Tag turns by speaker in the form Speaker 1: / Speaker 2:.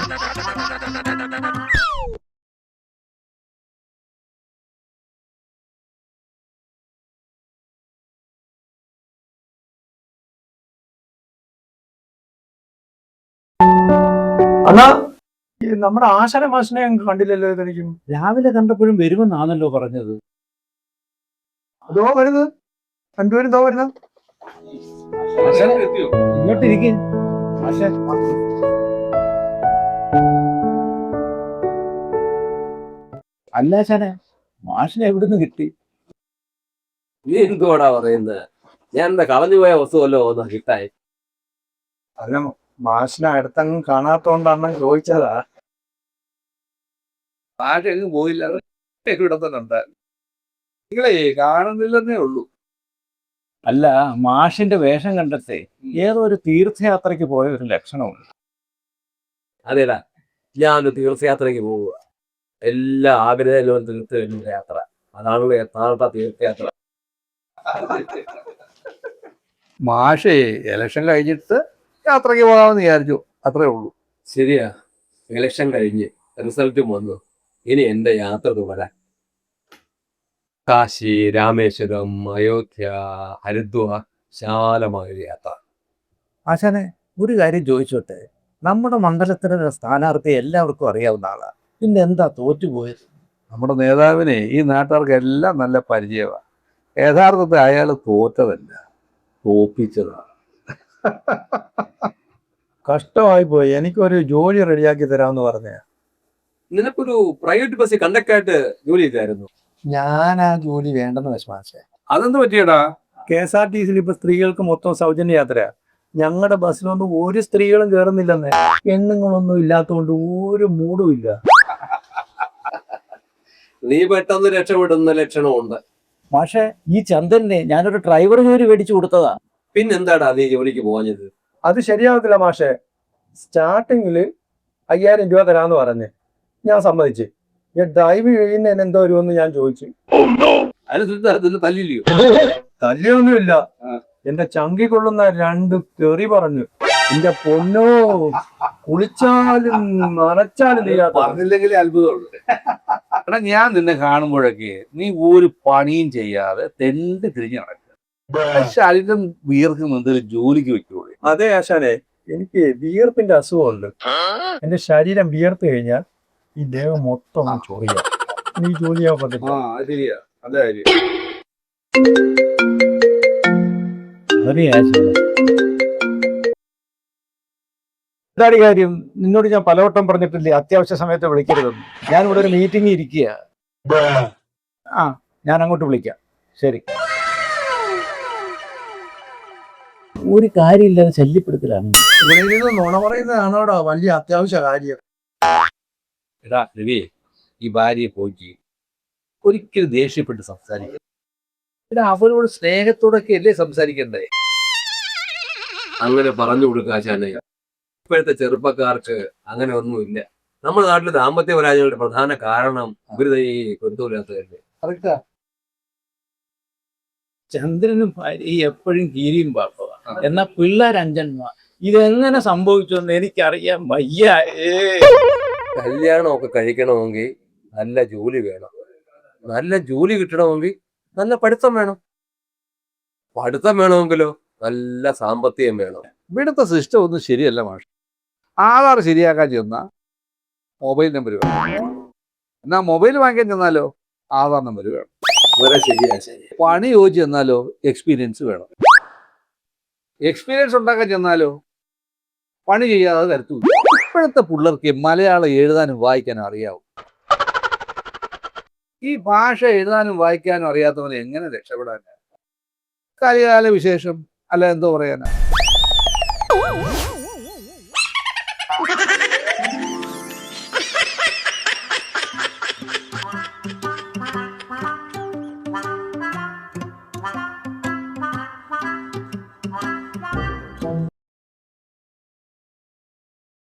Speaker 1: അന്നാ നമ്മുടെ ആശാന മാഷിനെ കണ്ടില്ലല്ലോ ഇതെനിക്കും.
Speaker 2: രാവിലെ കണ്ടപ്പോഴും വരുമെന്നാണല്ലോ പറഞ്ഞത്.
Speaker 1: അതോ വരുന്നത് രണ്ടുപേരും എന്തോ വരുന്നത്.
Speaker 2: ഇങ്ങോട്ടിരിക്കും. അല്ല ആശാനെ, മാഷിനെ എവിടുന്ന് കിട്ടി?
Speaker 3: നീ എന്തുവാടാ പറയുന്നത്? ഞാൻ എന്താ കളഞ്ഞുപോയ വസ്തുവല്ലോ ഒന്ന് കിട്ടായി?
Speaker 1: അല്ല, മാഷിനെ അടുത്തങ്ങ് കാണാത്തോണ്ടാണ് ചോദിച്ചതാ.
Speaker 4: മാഷ് എങ്ങും പോയില്ല, ഇവിടെ തന്നെ ഉണ്ടായിരുന്നു. നിങ്ങളെ കാണുന്നില്ലെന്നേ ഉള്ളൂ.
Speaker 2: അല്ല, മാഷിന്റെ വേഷം കണ്ടത്തെ ഏതോ ഒരു തീർത്ഥയാത്രയ്ക്ക് പോയ ഒരു ലക്ഷണമുണ്ട്.
Speaker 3: അതേടാ, ഞാനൊരു തീർത്ഥയാത്രയ്ക്ക് പോവുക. എല്ലാ ആഗ്രഹങ്ങളും തീർത്ത് കഴിഞ്ഞ യാത്ര. അതാണല്ലോ യഥാർത്ഥ തീർത്ഥയാത്ര.
Speaker 4: മാഷേ ഇലക്ഷൻ കഴിഞ്ഞിട്ട് യാത്രയ്ക്ക് പോകാമെന്ന് വിചാരിച്ചു, അത്രേ ഉള്ളൂ.
Speaker 3: ശരിയാ, ഇലക്ഷൻ കഴിഞ്ഞ് റിസൾട്ടും വന്നു. ഇനി എന്റെ യാത്ര തുടരാൻ. കാശി, രാമേശ്വരം, അയോധ്യ, ഹരിദ്വാർ, വിശാലമായൊരു യാത്ര.
Speaker 2: ആശാനെ, ഒരു കാര്യം ചോദിച്ചോട്ടെ. നമ്മുടെ മണ്ഡലത്തിലെ സ്ഥാനാർത്ഥി എല്ലാവർക്കും അറിയാവുന്ന ആളാ, പിന്നെ എന്താ തോറ്റുപോയത്?
Speaker 4: നമ്മുടെ നേതാവിനെ ഈ നാട്ടുകാർക്ക് എല്ലാം നല്ല പരിചയമാണ്. യഥാർത്ഥത്തിൽ അയാൾ തോറ്റതല്ല, തോപ്പിച്ചതാണ്.
Speaker 1: കഷ്ടമായി പോയി. എനിക്കൊരു ജോലി റെഡിയാക്കി തരാമെന്ന് പറഞ്ഞ.
Speaker 3: നിനക്കൊരു പ്രൈവറ്റ് ബസ്സിൽ കണ്ടക്ടറായിട്ട് ജോലി ചെയ്തായിരുന്നു.
Speaker 1: ഞാൻ ആ ജോലി വേണ്ടെന്ന് വിശ്വാസേ.
Speaker 4: അതെന്ത് പറ്റിയടാ?
Speaker 1: KSRTC ഇപ്പൊ സ്ത്രീകൾക്ക് മൊത്തം സൗജന്യ യാത്രയാ. ഞങ്ങളുടെ ബസ്സിലൊന്നും ഒരു സ്ത്രീകളും കയറുന്നില്ലെന്ന്. പെണ്ണുങ്ങളൊന്നും ഇല്ലാത്തതുകൊണ്ട് ഒരു മൂടും ഇല്ല.
Speaker 3: നീ പെട്ടെന്ന് രക്ഷപ്പെടുന്ന ലക്ഷണമുണ്ട്.
Speaker 2: മാഷെ, ഈ ചന്ദ്രനെ ഞാനൊരു ഡ്രൈവർ ജോലി മേടിച്ചു കൊടുത്തതാ.
Speaker 3: പിന്നെന്താടാ നീ ജോലിക്ക് പോകാഞ്ഞത്?
Speaker 1: അത് ശരിയാവത്തില്ല മാഷെ. സ്റ്റാർട്ടിങ്ങിൽ 5000 രൂപ തരാന്ന് പറഞ്ഞ് ഞാൻ സമ്മതിച്ച്. ഞാൻ ഡ്രൈവ് കഴിയുന്നതിന് എന്തോ വരുമെന്ന് ഞാൻ ചോദിച്ചു.
Speaker 3: അതിന് തല്ലില്ലയോ?
Speaker 1: തല്ലിയൊന്നുമില്ല. എന്റെ ചങ്കി കൊള്ളുന്ന 2 തെറി പറഞ്ഞു. എന്റെ പൊന്നോ, കുളിച്ചാലും നനച്ചാലും തീരാത്ത.
Speaker 4: പറഞ്ഞില്ലെങ്കിലേ അത്ഭുതമുള്ളൂ. എടാ, ഞാൻ നിന്നെ കാണുമ്പോഴൊക്കെ നീ ഒരു പണിയും ചെയ്യാതെ തെണ്ടി തിരിഞ്ഞു നടക്കുക. ശരീരം വിയർക്കും എന്തെങ്കിലും ജോലിക്ക് വെക്കൂടെ?
Speaker 1: അതെ ആശാനെ, എനിക്ക് വിയർപ്പിന്റെ അസുഖമുണ്ട്. എന്റെ ശരീരം വിയർത്ത് കഴിഞ്ഞാൽ ഈ ദേഹം മൊത്തം ചൊറിയാ. ഈ ജോലിയാവാൻ പറ്റില്ല.
Speaker 4: ശരിയാ, അതെ കാര്യം.
Speaker 2: എന്താണ് കാര്യം? നിന്നോട് ഞാൻ പലവട്ടം പറഞ്ഞിട്ടില്ലേ അത്യാവശ്യ സമയത്ത് വിളിക്കരുതെന്ന്. ഞാൻ ഇവിടെ ഒരു മീറ്റിംഗ് ഇരിക്കുക. ഞാൻ അങ്ങോട്ട് വിളിക്കാം. ശരി. ഒരു കാര്യമില്ലാതെ ശല്യപ്പെടുത്തലാണ്.
Speaker 1: ഇവിടെ ഇരുന്ന് നുണ പറയുന്നതാണോടാ വലിയ അത്യാവശ്യ കാര്യം.
Speaker 3: എടാ രവി, ഈ ഭാര്യയെ പോയി ഒരിക്കലും ദേഷ്യപ്പെട്ട് സംസാരിക്കുക. എടാ, അവരോട് സ്നേഹത്തോടൊക്കെ അല്ലേ സംസാരിക്കണ്ടേ? അങ്ങനെ പറഞ്ഞു കൊടുക്കാശാനെ. ഇപ്പോഴത്തെ ചെറുപ്പക്കാർക്ക് അങ്ങനെ ഒന്നുമില്ല. നമ്മുടെ നാട്ടിലെ ദാമ്പത്യ പരാജയങ്ങളുടെ പ്രധാന കാരണം ഇവര് ഈ പൊരുത്തമില്ലാത്തതല്ലേ.
Speaker 2: കറക്റ്റാ. ചന്ദ്രനും ഭാര്യ എപ്പോഴും കീരിയും പാപ്പ. എന്നാ പിള്ളേർ 5 ഇതെങ്ങനെ സംഭവിച്ചെന്ന് എനിക്കറിയാൻ വയ്യ.
Speaker 3: കല്യാണമൊക്കെ കഴിക്കണമെങ്കിൽ നല്ല ജോലി വേണം. നല്ല ജോലി കിട്ടണമെങ്കിൽ നല്ല പഠിത്തം വേണം. പഠിത്തം വേണമെങ്കിലോ നല്ല സാമ്പത്തികം വേണം.
Speaker 4: ഇവിടുത്തെ സിസ്റ്റം ഒന്നും ശരിയല്ല മാഷ്. ആധാർ ശരിയാക്കാൻ ചെന്നാൽ മൊബൈൽ നമ്പർ വേണം. എന്നാൽ മൊബൈൽ വാങ്ങിക്കാൻ ചെന്നാലോ ആധാർ നമ്പർ വേണം.
Speaker 3: വളരെ ശരിയാ. ശരി.
Speaker 4: പണി ചോദിച്ചു ചെന്നാലോ എക്സ്പീരിയൻസ് വേണം. എക്സ്പീരിയൻസ് ഉണ്ടാക്കാൻ ചെന്നാലോ പണി ചെയ്യാതെ തരത്തു. ഇപ്പോഴത്തെ പിള്ളേർക്ക് മലയാളം എഴുതാനും വായിക്കാനും അറിയാവും. ഈ ഭാഷ എഴുതാനും വായിക്കാനും അറിയാത്തവന് എങ്ങനെ രക്ഷപ്പെടാനാണ്? കലികാല വിശേഷം അല്ല, എന്തോ പറയാനാ.